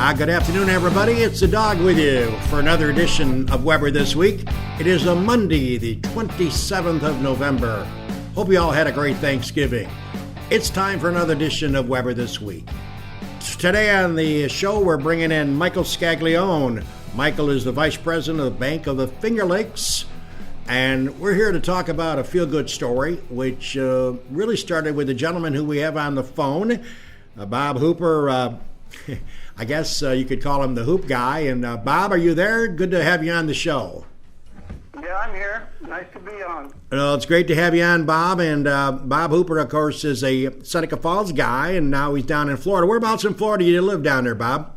Good afternoon, everybody. It's the dog with you for another edition of Weber This Week. It is a Monday, the 27th of November. Hope you all had a great Thanksgiving. It's time for another edition of Weber This Week. Today on the show, we're bringing in Michael Scaglione. Michael is the Vice President of the Bank of the Finger Lakes, and we're here to talk about a feel-good story, which really started with a gentleman who we have on the phone, Bob Hooper. I guess you could call him the Hoop Guy. And Bob, are you there? Good to have you on the show. Yeah, I'm here. Nice to be on. Well, it's great to have you on, Bob. And Bob Hooper, of course, is a Seneca Falls guy, and now he's down in Florida. Whereabouts in Florida do you live down there, Bob?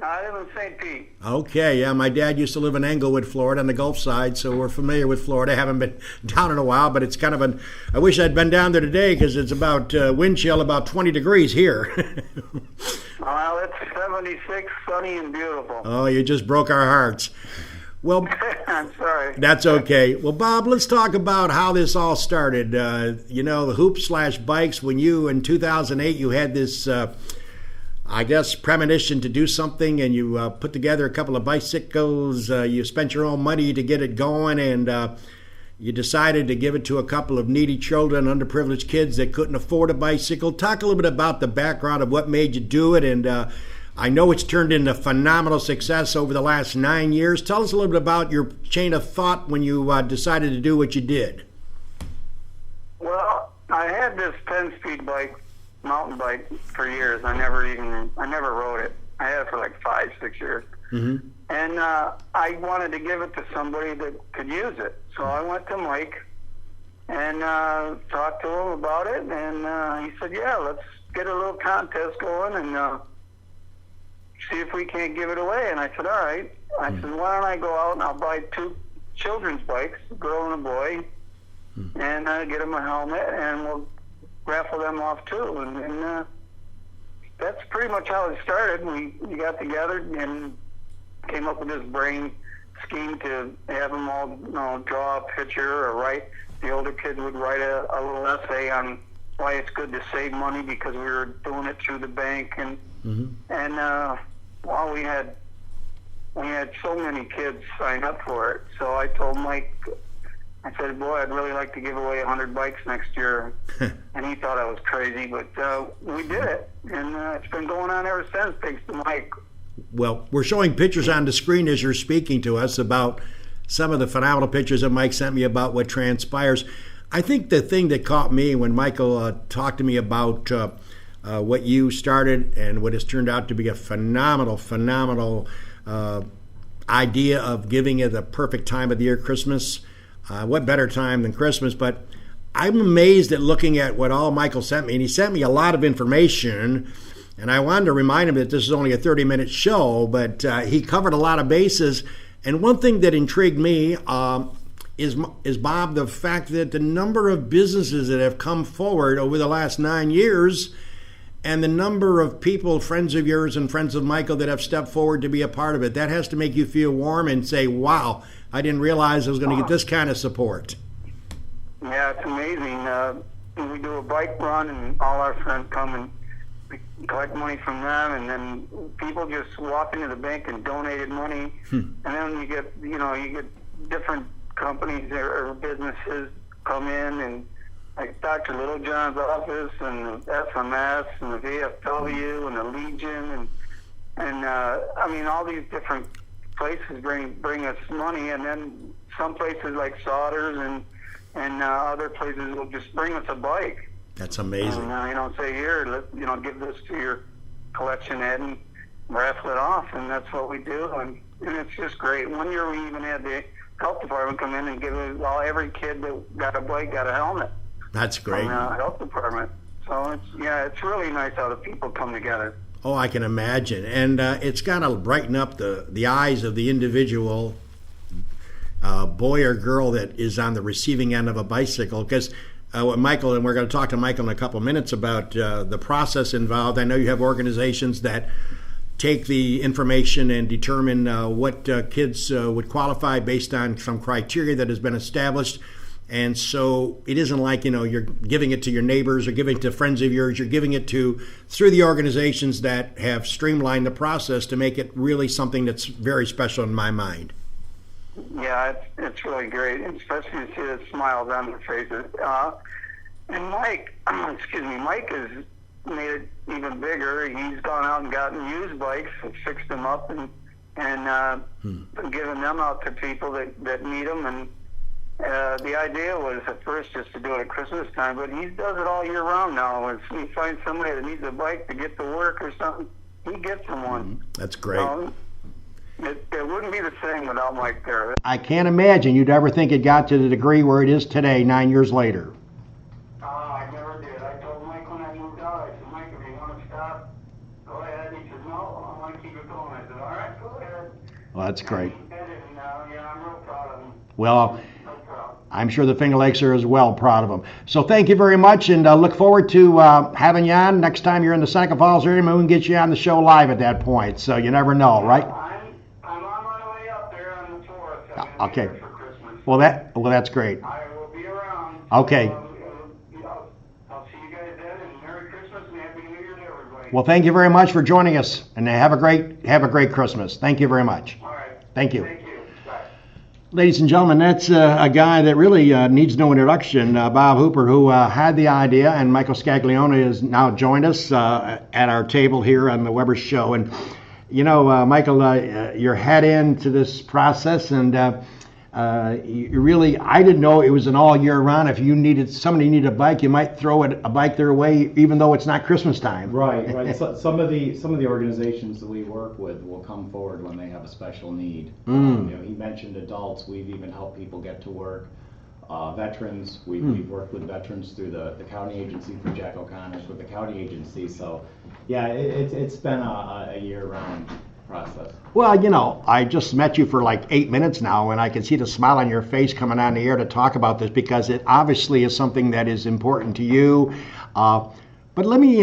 I live in St. Pete. Okay, yeah. My dad used to live in Englewood, Florida, on the Gulf side, so we're familiar with Florida. Haven't been down in a while, but it's kind of I wish I'd been down there today because it's about wind chill, about 20 degrees here. Well, it's 76, sunny and beautiful. Oh, you just broke our hearts. Well, I'm sorry. That's okay. Well, Bob, let's talk about how this all started. The hoop/bikes, when you, in 2008, you had this, premonition to do something, and you put together a couple of bicycles. You spent your own money to get it going, and you decided to give it to a couple of needy children, underprivileged kids that couldn't afford a bicycle. Talk a little bit about the background of what made you do it, and I know it's turned into phenomenal success over the last 9 years. Tell us a little bit about your chain of thought when you decided to do what you did. Well, I had this 10-speed bike, mountain bike, for years. I never rode it. I had it for like 5-6 years. Mm-hmm. And I wanted to give it to somebody that could use it. So I went to Mike and talked to him about it, and he said, yeah, let's get a little contest going and see if we can't give it away. And I said, all right. I said, why don't I go out and I'll buy 2 children's bikes, a girl and a boy, and get them a helmet, and we'll raffle them off too. And that's pretty much how it started. We got together and came up with this brain scheme to have them all draw a picture or write. The older kids would write a little essay on why it's good to save money because we were doing it through the bank. And we had so many kids sign up for it. So I told Mike, I said, boy, I'd really like to give away 100 bikes next year. And he thought I was crazy, but we did it. And it's been going on ever since, thanks to Mike. Well, we're showing pictures on the screen as you're speaking to us about some of the phenomenal pictures that Mike sent me about what transpires. I think the thing that caught me when Michael talked to me about what you started and what has turned out to be a phenomenal idea of giving it the perfect time of the year, Christmas. What better time than Christmas? But I'm amazed at looking at what all Michael sent me, and he sent me a lot of information. And I wanted to remind him that this is only a 30-minute show, but he covered a lot of bases. And one thing that intrigued me is, Bob, the fact that the number of businesses that have come forward over the last 9 years and the number of people, friends of yours and friends of Michael, that have stepped forward to be a part of it. That has to make you feel warm and say, wow, I didn't realize I was going to get this kind of support. Yeah, it's amazing. We do a bike run, and all our friends come and we collect money from them, and then people just walk into the bank and donated money. And then you get different companies or businesses come in, and like Dr. Littlejohn's office and the FMS and the VFW and the Legion and all these different places bring us money, and then some places like Sodders and other places will just bring us a bike. That's amazing. And say, here, give this to your collection head and raffle it off, and that's what we do, and it's just great. One year we even had the health department come in and give every kid that got a bike got a helmet. That's great. From the health department. So it's really nice how the people come together. Oh, I can imagine. And it's got to brighten up the eyes of the individual boy or girl that is on the receiving end of a bicycle. Because Michael, and we're going to talk to Michael in a couple of minutes about the process involved. I know you have organizations that take the information and determine what kids would qualify based on some criteria that has been established. And so it isn't like, you're giving it to your neighbors or giving it to friends of yours. You're giving it through the organizations that have streamlined the process to make it really something that's very special in my mind. Yeah, it's really great, especially to see the smiles on their faces. And Mike, Mike has made it even bigger. He's gone out and gotten used bikes and fixed them up and given them out to people that need them. And the idea was at first just to do it at Christmas time, but he does it all year round now. If he finds somebody that needs a bike to get to work or something, he gets them one. That's great. It wouldn't be the same without Mike there. I can't imagine you'd ever think it got to the degree where it is today, 9 years later. I never did. I told Mike when I moved out, I said, Mike, if you want to stop, go ahead. He said, no, I want to keep it going. I said, all right, go ahead. Well, that's great. And he did it, and I'm real proud of him. Well, I'm sure the Finger Lakes are as well proud of him. So thank you very much, and look forward to having you on next time you're in the Seneca Falls area. Maybe we can get you on the show live at that point, so you never know, right? I'm on my way up there on the 4th. Okay. For Christmas. Well, that's great. I will be around. Okay. I'll see you guys then, and Merry Christmas and Happy New Year to everybody. Well, thank you very much for joining us, and have a great Christmas. Thank you very much. All right. Thank you. Thank you. Bye. Ladies and gentlemen, that's a guy that really needs no introduction, Bob Hooper, who had the idea, and Michael Scaglione has now joined us at our table here on the Weber Show. And, Michael, you're head into this process, and you really, I didn't know it was an all year round. If somebody needed a bike, you might throw a bike their way, even though it's not Christmas time. Right. So, some of the organizations that we work with will come forward when they have a special need. He mentioned adults. We've even helped people get to work. Veterans. We've worked with veterans through the county agency for Jack O'Connor's with the county agency. So, yeah, it's been a year-round process. Well, I just met you for like 8 minutes now, and I can see the smile on your face coming on the air to talk about this because it obviously is something that is important to you. But let me,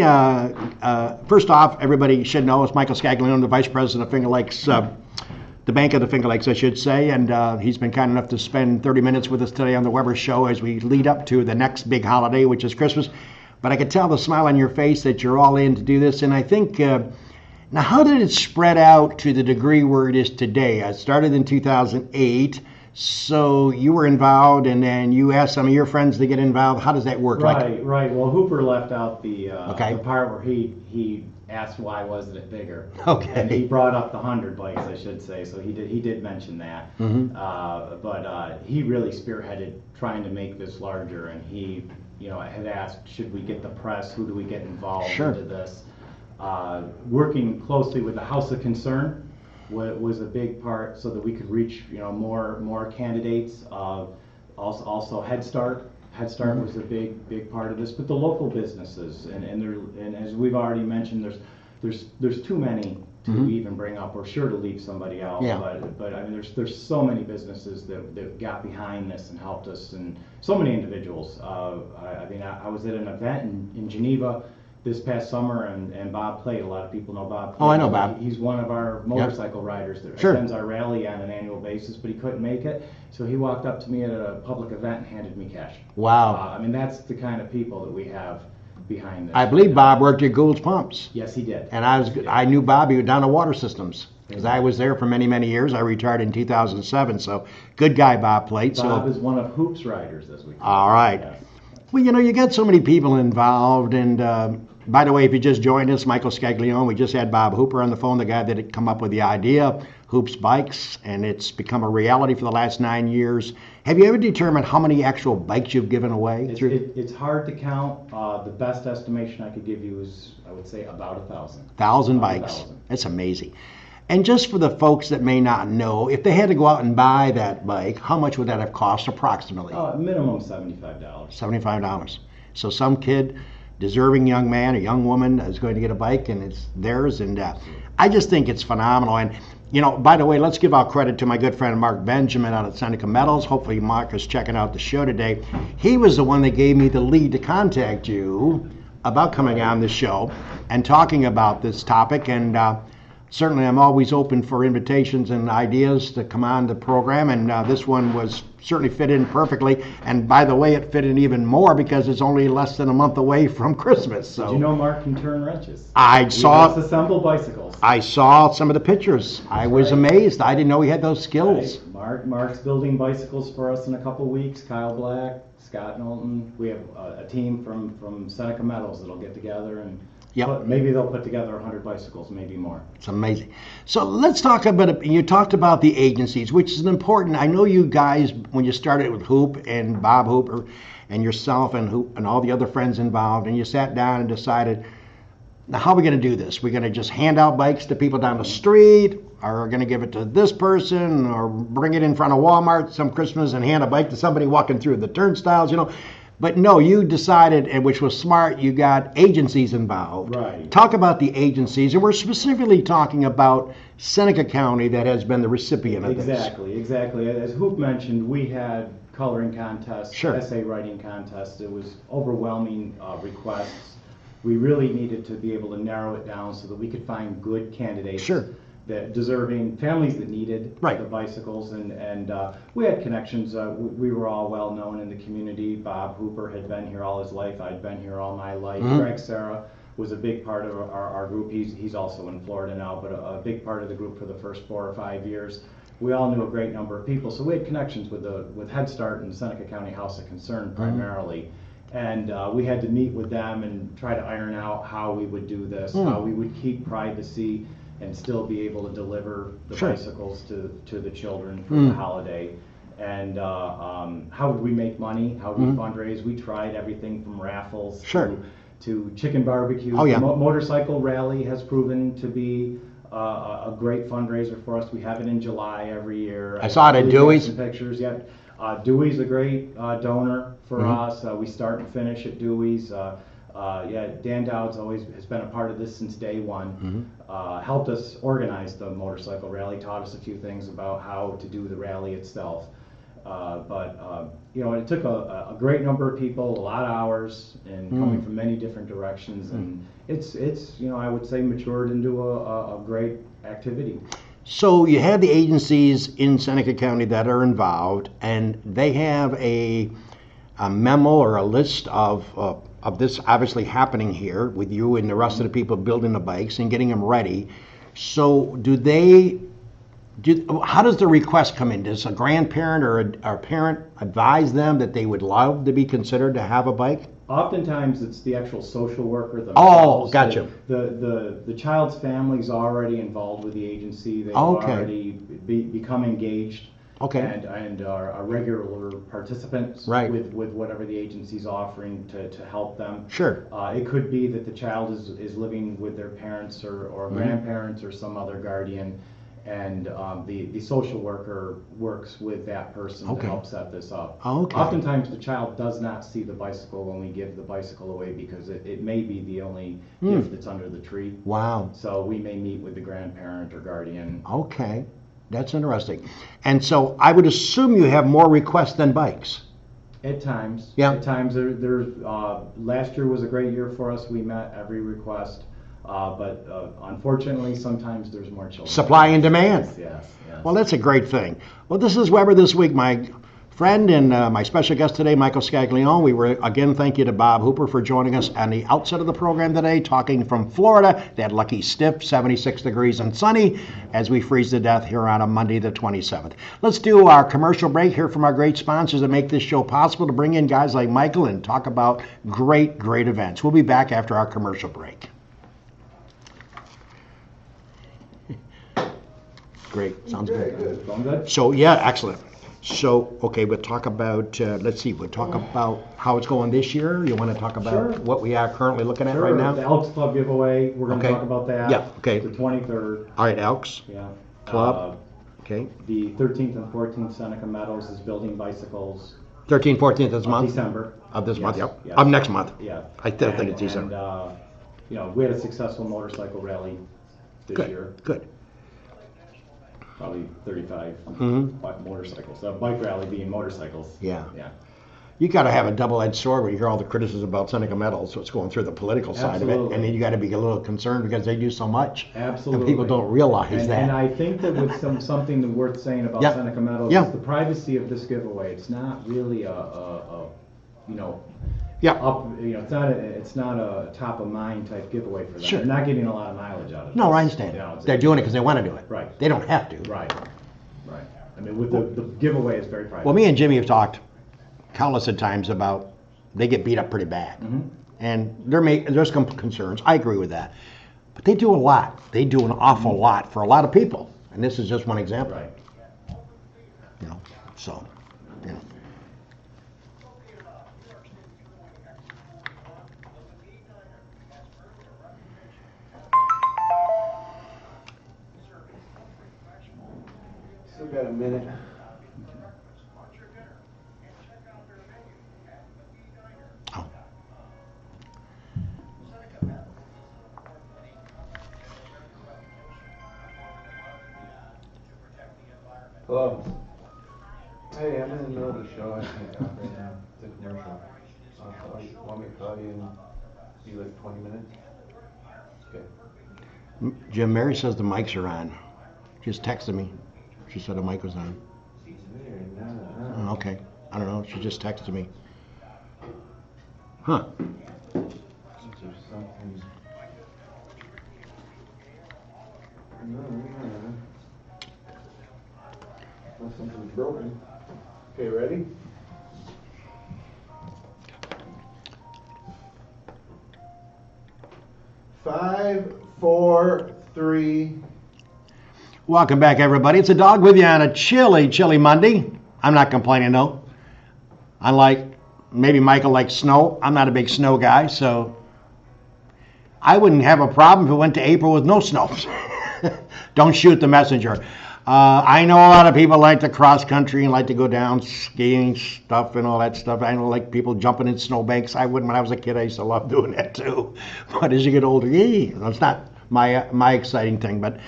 first off, everybody should know it's Michael Scaglione, the Vice President of Finger Lakes, the Bank of the Finger Lakes, I should say, and he's been kind enough to spend 30 minutes with us today on the Weber Show as we lead up to the next big holiday, which is Christmas. But I could tell the smile on your face that you're all in to do this, and I think... Now, how did it spread out to the degree where it is today? It started in 2008, so you were involved, and then you asked some of your friends to get involved. How does that work? Right. Well, Hooper left out the part where he asked why wasn't it bigger. Okay. And he brought up the 100 bikes, I should say. So he did mention that. Mm-hmm. But he really spearheaded trying to make this larger, and he had asked, should we get the press? Who do we get involved into this? Working closely with the House of Concern was a big part, so that we could reach more candidates. Also Head Start. Head Start was a big part of this, but the local businesses and as we've already mentioned, there's too many to even bring up. We're sure to leave somebody out, but I mean there's so many businesses that got behind this and helped us, and so many individuals. I was at an event in Geneva this past summer, and Bob Plate. A lot of people know Bob Plate. Oh, I know Bob. He's one of our motorcycle riders that attends our rally on an annual basis, but he couldn't make it. So he walked up to me at a public event and handed me cash. Wow. That's the kind of people that we have behind this. I believe Bob worked at Gould's Pumps. Yes, he did. And I knew Bob. He was down at Water Systems because I was there for many, many years. I retired in 2007. So good guy, Bob Plate. Bob is one of Hoop's riders, as we call All right. Yes. Well, you got so many people involved, and by the way, if you just joined us, Michael Scaglione, we just had Bob Hooper on the phone, the guy that had come up with the idea, Hoop's Bikes, and it's become a reality for the last 9 years. Have you ever determined how many actual bikes you've given away? It's hard to count. The best estimation I could give you is, I would say, about 1,000. 1,000 bikes. That's amazing. And just for the folks that may not know, if they had to go out and buy that bike, how much would that have cost approximately? Minimum $75. $75. So some kid, deserving young man or young woman is going to get a bike and it's theirs, and I just think it's phenomenal. And by the way, let's give out credit to my good friend Mark Benjamin out at Seneca Metals. Hopefully Mark is checking out the show today. He was the one that gave me the lead to contact you about coming on the show and talking about this topic, and certainly I'm always open for invitations and ideas to come on the program, and this one was certainly fit in perfectly. And by the way, it fit in even more because it's only less than a month away from Christmas. So did you know Mark can turn wrenches? I saw. He assemble bicycles. I saw some of the pictures. I was amazed. I didn't know he had those skills. Right. Mark's building bicycles for us in a couple weeks. Kyle Black, Scott Knowlton. We have a team from Seneca Metals that'll get together and maybe they'll put together 100 bicycles, maybe more. It's amazing. So let's talk about, you talked about the agencies, which is important. I know you guys, when you started with Hoop and Bob Hooper and yourself and Hoop and all the other friends involved, and you sat down and decided, now how are we going to do this? We're going to just hand out bikes to people down the street, or we're going to give it to this person, or bring it in front of Walmart some Christmas and hand a bike to somebody walking through the turnstiles, you know. But no, you decided, and which was smart, you got agencies involved. Right. Talk about the agencies, and we're specifically talking about Seneca County that has been the recipient of this. Exactly. As Hoop mentioned, we had coloring contests, Sure. essay writing contests. It was overwhelming requests. We really needed to be able to narrow it down so that we could find good candidates. Sure. That deserving families that needed Right. the bicycles, and we had connections. We were all well known in the community. Bob Hooper had been here all his life. I'd been here all my life. Mm-hmm. Greg Serra was a big part of our group. He's also in Florida now, but a big part of the group for the first 4 or 5 years. We all knew a great number of people, so we had connections with Head Start and Seneca County House of Concern primarily. And we had to meet with them and try to iron out how we would do this, how we would keep Pride to Sea and still be able to deliver the Sure. bicycles to the children for the holiday. And how would we make money? How would we fundraise? We tried everything from raffles Sure. to chicken barbecue. Oh, yeah. The motorcycle rally has proven to be a great fundraiser for us. We have it in July every year. I saw it at Dewey's. Some pictures, yeah. Dewey's a great donor for us. We start and finish at Dewey's. Dan Dowd's always has been a part of this since day one. Helped us organize the motorcycle rally, taught us a few things about how to do the rally itself. It took a great number of people, a lot of hours, and coming from many different directions, and it's I would say matured into a great activity. So you have the agencies in Seneca County that are involved, and they have a memo or a list of this obviously happening here with you and the rest of the people building the bikes and getting them ready. So how does the request come in? Does a grandparent or a parent advise them that they would love to be considered to have a bike? Oftentimes, it's the actual social worker themselves. Oh, gotcha. The child's family's already involved with the agency. They've already become engaged. Okay. And are regular participants Right. with whatever the agency's offering to help them. Sure. It could be that the child is living with their parents or grandparents or some other guardian, and the social worker works with that person to help set this up. Okay. Oftentimes the child does not see the bicycle when we give the bicycle away because it may be the only gift that's under the tree. Wow. So we may meet with the grandparent or guardian. Okay. That's interesting. And so I would assume you have more requests than bikes. At times. Yeah. At times there's last year was a great year for us. We met every request. But unfortunately, sometimes there's more children. Supply and demand. Yes. Well, that's a great thing. Well, this is Weber This Week. My friend and my special guest today, Michael Scaglione. We were, again, thank you to Bob Hooper for joining us on the outset of the program today, talking from Florida, that lucky stiff 76 degrees and sunny, as we freeze to death here on a Monday the 27th. Let's do our commercial break, hear from our great sponsors that make this show possible, to bring in guys like Michael and talk about great events. We'll be back after our commercial break. Great. Sounds good. Going good? So, yeah, excellent. So, okay, we'll talk about, we'll talk about how it's going this year. You want to talk about what we are currently looking at right now? The Elks Club giveaway, we're going to talk about that. Yeah, okay. The 23rd. All right, Elks Yeah. Club. Okay. The 13th and 14th Seneca Metals is building bicycles. 13th, 14th this month? December. Of this month, yep. Yes. Of next month. Yeah. I still think it's December. And, we had a successful motorcycle rally this year. Good. Probably 35 motorcycles. A bike rally being motorcycles. Yeah. you got to have a double-edged sword when you hear all the criticism about Seneca Metals, so it's going through the political side of it, and then you got to be a little concerned because they do so much. Absolutely. And people don't realize that. And I think that with something worth saying about Seneca Metals is the privacy of this giveaway. It's not really it's not a top of mind type giveaway for them. Sure. They're not getting a lot of mileage out of it. No, I understand. They're doing it because they want to do it. Right. They don't have to. Right. I mean, with the giveaway is very private. Well, me and Jimmy have talked countless of times about they get beat up pretty bad. Mm-hmm. And there's some concerns. I agree with that. But they do a lot. They do an awful lot for a lot of people. And this is just one example. Right. So. Still got a minute. Oh. Hello. Hey, I'm in the middle of the show. I can't talk right now. It's a commercial. Want me to call you in be like 20 minutes? Okay. Jim, Mary says the mics are on. Just texted me. She said the mic was on. Oh, okay. I don't know. She just texted me. Huh. Something's broken. Okay, ready? Five, four, three. Welcome back, everybody. It's a dog with you on a chilly, chilly Monday. I'm not complaining, though. Unlike maybe Michael likes snow. I'm not a big snow guy, so I wouldn't have a problem if it went to April with no snow. Don't shoot the messenger. I know a lot of people like to cross country and like to go down skiing stuff and all that stuff. I know like people jumping in snowbanks. I wouldn't when I was a kid. I used to love doing that too. But as you get older, it's not my exciting thing. But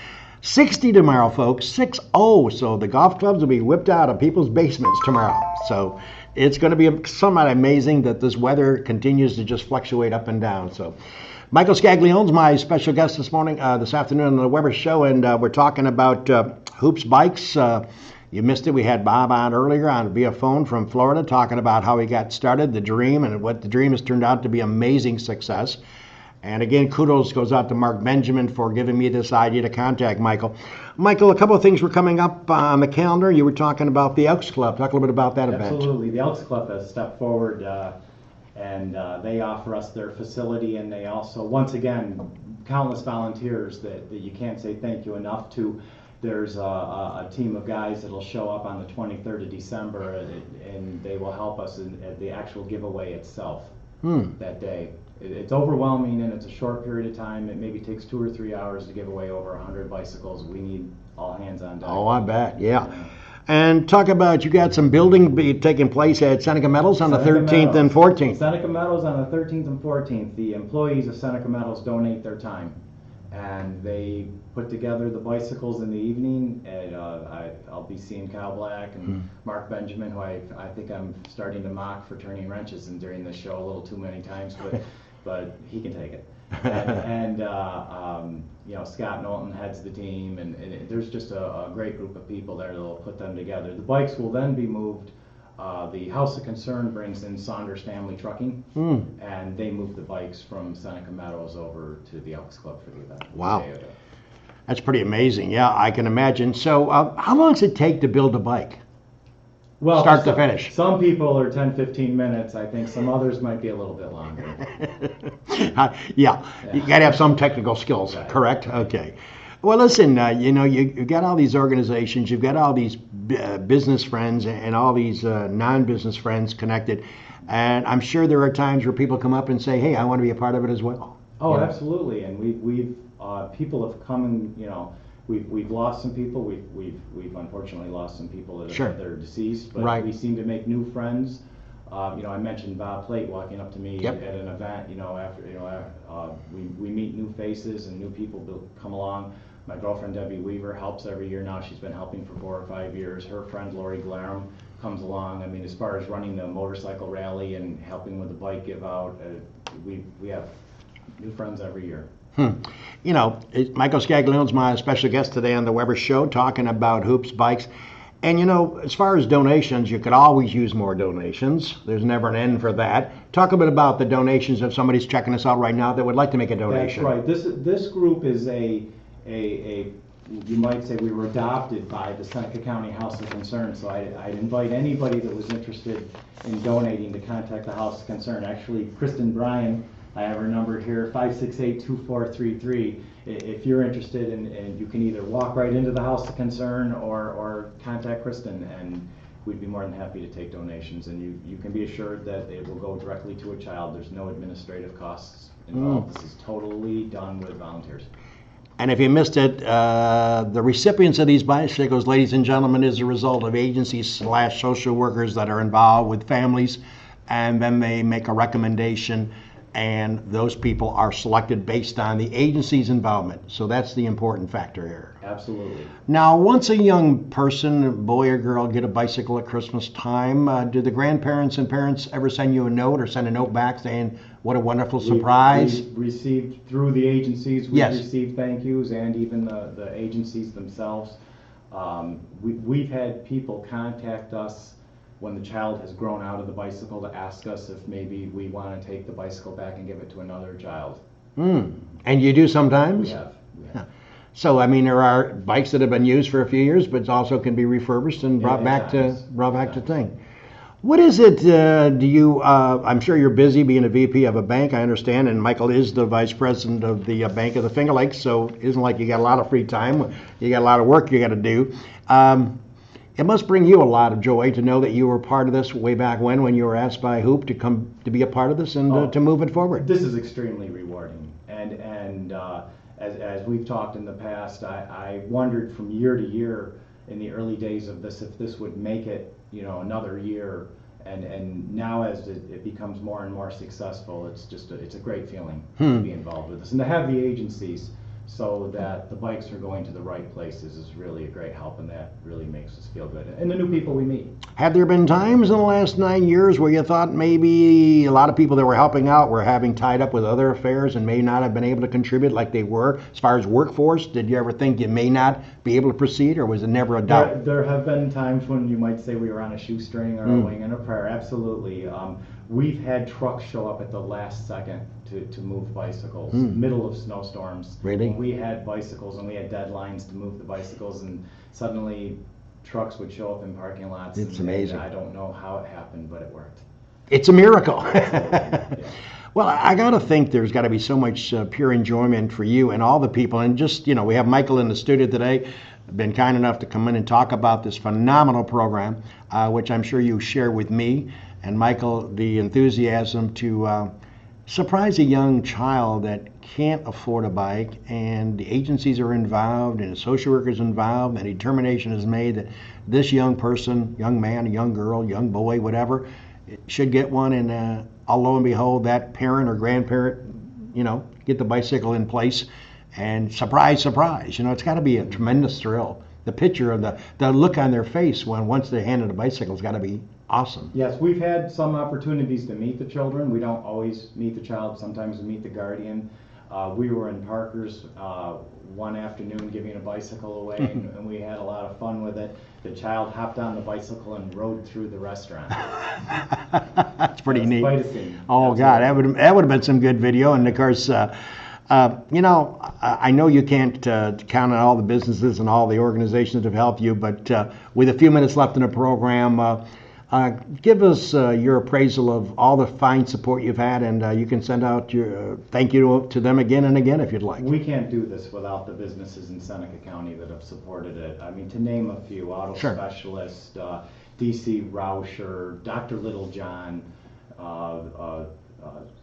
60 tomorrow, folks. 6-0. So the golf clubs will be whipped out of people's basements tomorrow. So it's going to be somewhat amazing that this weather continues to just fluctuate up and down. So Michael Scaglione's my special guest this afternoon on the Weber Show, and we're talking about Hoops Bikes. You missed it. We had Bob on earlier via phone from Florida talking about how he got started, the dream, and what the dream has turned out to be amazing success. And again, kudos goes out to Mark Benjamin for giving me this idea to contact Michael. Michael, a couple of things were coming up on the calendar. You were talking about the Elks Club. Talk a little bit about that event. Absolutely. The Elks Club has stepped forward, and they offer us their facility, and they also, once again, countless volunteers that you can't say thank you enough to. There's a team of guys that'll show up on the 23rd of December, and they will help us at the actual giveaway itself that day. It's overwhelming, and it's a short period of time. It maybe takes 2 or 3 hours to give away over 100 bicycles. We need all hands on deck. Oh, I bet, yeah. And talk about, you got some building taking place at Seneca Metals on the 13th and 14th. Seneca Metals on the 13th and 14th. The employees of Seneca Metals donate their time, and they put together the bicycles in the evening. And I'll be seeing Kyle Black and Mark Benjamin, who I think I'm starting to mock for turning wrenches during this show a little too many times, but he can take it. And Scott Knowlton heads the team, and there's just a great group of people there that'll put them together. The bikes will then be moved. The House of Concern brings in Saunders Family Trucking, and they move the bikes from Seneca Meadows over to the Elks Club for the event. Wow. That's pretty amazing. Yeah, I can imagine. So how long does it take to build a bike? Well, start to finish. Some people are 10, 15 minutes. I think some others might be a little bit longer. Yeah, you got to have some technical skills, right. Correct? Okay. Well, listen, you've got all these organizations, you've got all these business friends and all these non-business friends connected, and I'm sure there are times where people come up and say, hey, I want to be a part of it as well. Oh, yeah. Absolutely, and we've people have come and, We've lost some people. We've unfortunately lost some people that are deceased. But right. We seem to make new friends. I mentioned Bob Plate walking up to me yep. at an event. We meet new faces and new people come along. My girlfriend Debbie Weaver helps every year now. She's been helping for 4 or 5 years. Her friend Lori Glarum comes along. I mean, as far as running the motorcycle rally and helping with the bike give out, we have new friends every year. You know, Michael Scaglione's my special guest today on the Weber Show, talking about hoops, bikes. And you know, as far as donations, you could always use more donations. There's never an end for that. Talk a bit about the donations if somebody's checking us out right now that would like to make a donation. That's right. This group is a you might say we were adopted by the Seneca County House of Concern. So I'd invite anybody that was interested in donating to contact the House of Concern. Actually, Kristen Bryan, I have her number here, 568-2433. If you're interested, and you can either walk right into the House of Concern or contact Kristen, and we'd be more than happy to take donations. And you can be assured that it will go directly to a child. There's no administrative costs involved. This is totally done with volunteers. And if you missed it, the recipients of these bicycles, ladies and gentlemen, is a result of agencies/social workers that are involved with families, and then they make a recommendation, and those people are selected based on the agency's involvement. So that's the important factor here. Absolutely. Now, once a young person, boy or girl, get a bicycle at Christmas time, do the grandparents and parents ever send you a note or send a note back saying, what a wonderful surprise? We've received, through the agencies, we've Yes. received thank yous, and even the agencies themselves. We've had people contact us when the child has grown out of the bicycle to ask us if maybe we want to take the bicycle back and give it to another child. And you do sometimes? We have. So, I mean, there are bikes that have been used for a few years, but also can be refurbished and brought At back times. to thing. What is it, do you, I'm sure you're busy being a VP of a bank, I understand, and Michael is the vice president of the Bank of the Finger Lakes, so it isn't like you got a lot of free time, you got a lot of work you got to do. It must bring you a lot of joy to know that you were part of this way back when you were asked by Hoop to come to be a part of this and to move it forward. This is extremely rewarding, and as we've talked in the past, I wondered from year to year in the early days of this if this would make it, another year, and now as it becomes more and more successful, it's a great feeling to be involved with this, and to have the agencies so that the bikes are going to the right places is really a great help, and that really makes us feel good. And the new people we meet. Have there been times in the last 9 years where you thought maybe a lot of people that were helping out were having tied up with other affairs and may not have been able to contribute like they were? As far as workforce, did you ever think you may not be able to proceed, or was it never a doubt? There have been times when you might say we were on a shoestring or a wing and a prayer. Absolutely. We've had trucks show up at the last second to move bicycles, middle of snowstorms. Really? We had bicycles and we had deadlines to move the bicycles, and suddenly trucks would show up in parking lots. It's amazing. I don't know how it happened, but it worked. It's a miracle. Yeah. Well, I got to think there's got to be so much pure enjoyment for you and all the people. And just, we have Michael in the studio today, been kind enough to come in and talk about this phenomenal program, which I'm sure you share with me. And Michael, the enthusiasm to surprise a young child that can't afford a bike, and the agencies are involved and the social workers involved, and determination is made that this young person, young man, young girl, young boy, whatever, should get one, and lo and behold, that parent or grandparent, get the bicycle in place, and surprise, it's got to be a tremendous thrill. The picture of the look on their face once they're handed a bicycle has got to be awesome. Yes, we've had some opportunities to meet the children. We don't always meet the child. Sometimes we meet the guardian. We were in Parker's one afternoon giving a bicycle away, and we had a lot of fun with it. The child hopped on the bicycle and rode through the restaurant. That's pretty neat. Quite a scene. Oh, God, that would have been some good video. And of course, I know you can't count on all the businesses and all the organizations that have helped you, but with a few minutes left in the program, give us your appraisal of all the fine support you've had, and you can send out your thank you to them again and again if you'd like. We can't do this without the businesses in Seneca County that have supported it. I mean, to name a few, Auto Sure. Specialist, DC Rauscher, Dr. Littlejohn,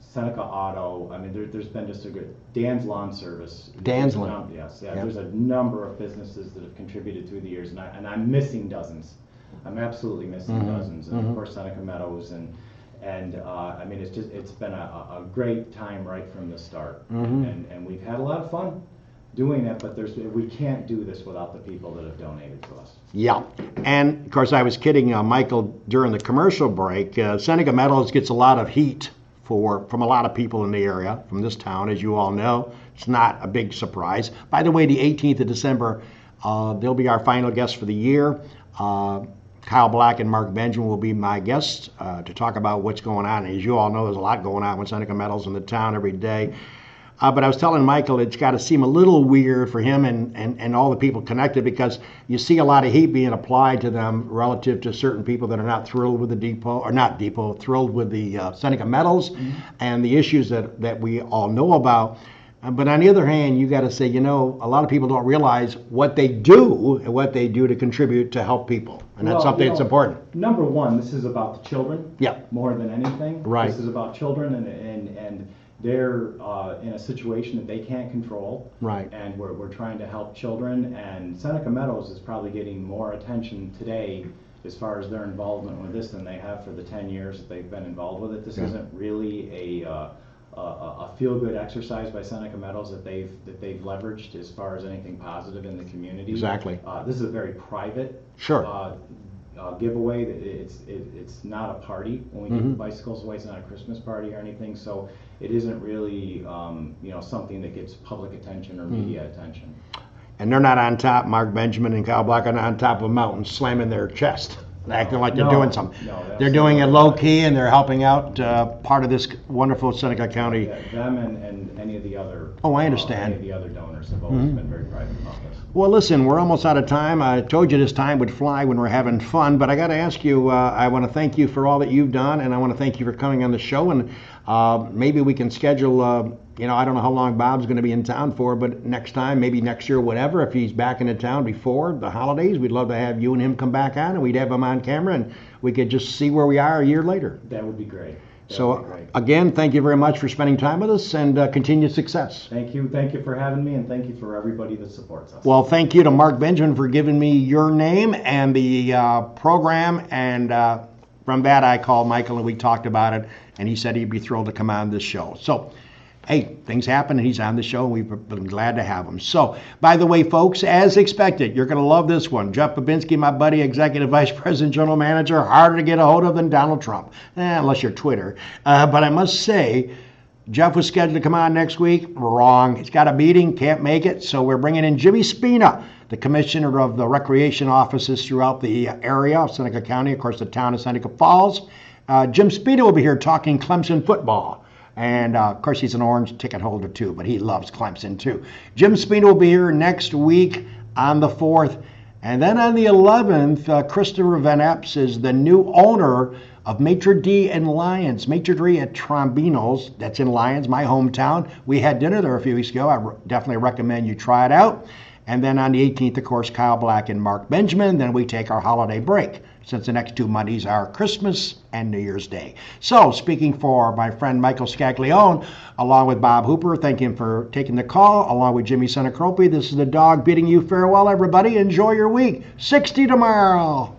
Seneca Auto. I mean, there's been just a good Dan's Lawn Service. Dan's Lawn. Yes, yeah. Yep. There's a number of businesses that have contributed through the years, and I'm missing dozens. I'm absolutely missing dozens, and of course Seneca Meadows, and I mean it's been a great time right from the start, and we've had a lot of fun, doing it, but we can't do this without the people that have donated to us. Yeah, and of course I was kidding Michael during the commercial break. Seneca Metals gets a lot of heat from a lot of people in the area, from this town, as you all know. It's not a big surprise. By the way, the 18th of December, they'll be our final guests for the year. Kyle Black and Mark Benjamin will be my guests to talk about what's going on. As you all know, there's a lot going on with Seneca Metals in the town every day. But I was telling Michael it's got to seem a little weird for him and all the people connected, because you see a lot of heat being applied to them relative to certain people that are not thrilled with the depot, or not depot, thrilled with the Seneca Metals and the issues that we all know about. But on the other hand, you got to say, a lot of people don't realize what they do and what they do to contribite to help people. And that's something that's important. Number one, this is about the children. Yeah. More than anything. Right. This is about children, and they're in a situation that they can't control. Right. And we're trying to help children. And Seneca Meadows is probably getting more attention today as far as their involvement with this than they have for the 10 years that they've been involved with it. This isn't really a feel-good exercise by Seneca Metals that they've leveraged as far as anything positive in the community. Exactly. This is a very private giveaway. It's not a party when we give the bicycles away. It's not a Christmas party or anything. So it isn't really something that gets public attention or media attention. And they're not on top. Mark Benjamin and Kyle Black are not on top of a mountain slamming their chest, acting like they're doing something. No, they're doing it low key, and they're helping out part of this wonderful Seneca County. Yeah, them and any of the other. Oh, I understand. Any of the other donors have always been very private about this. Well, listen, we're almost out of time. I told you this time would fly when we're having fun, but I got to ask you. I want to thank you for all that you've done, and I want to thank you for coming on the show. And maybe we can schedule. I don't know how long Bob's going to be in town for, but next time, maybe next year, whatever, if he's back into town before the holidays, we'd love to have you and him come back on, and we'd have him on camera, and we could just see where we are a year later. That would be great. Again, thank you very much for spending time with us, and continued success. Thank you for having me, and thank you for everybody that supports us. Well, thank you to Mark Benjamin for giving me your name and the program, and from that I called Michael and we talked about it, and he said he'd be thrilled to come on this show. So, hey, things happen and he's on the show, and we've been glad to have him. So, by the way, folks, as expected, you're going to love this one. Geoff Babinski, my buddy, Executive Vice President, General Manager, harder to get a hold of than Donald Trump, unless you're Twitter. But I must say, Geoff was scheduled to come on next week. Wrong. He's got a meeting, can't make it, so we're bringing in Jimmy Spina, the Commissioner of the Recreation Offices throughout the area of Seneca County, of course, the town of Seneca Falls. Jim Spina will be here talking Clemson football. And, of course, he's an orange ticket holder, too, but he loves Clemson, too. Jim Spina will be here next week on the 4th. And then on the 11th, Christopher Van Epps is the new owner of Maitre D' in Lyons. Maitre D' at Trombino's, that's in Lyons, my hometown. We had dinner there a few weeks ago. I definitely recommend you try it out. And then on the 18th, of course, Kyle Black and Mark Benjamin. Then we take our holiday break, since the next 2 Mondays are Christmas and New Year's Day. So, speaking for my friend Michael Scaglione, along with Bob Hooper, thank him for taking the call, along with Jimmy Senecropi. This is the dog bidding you farewell, everybody. Enjoy your week. 60 tomorrow.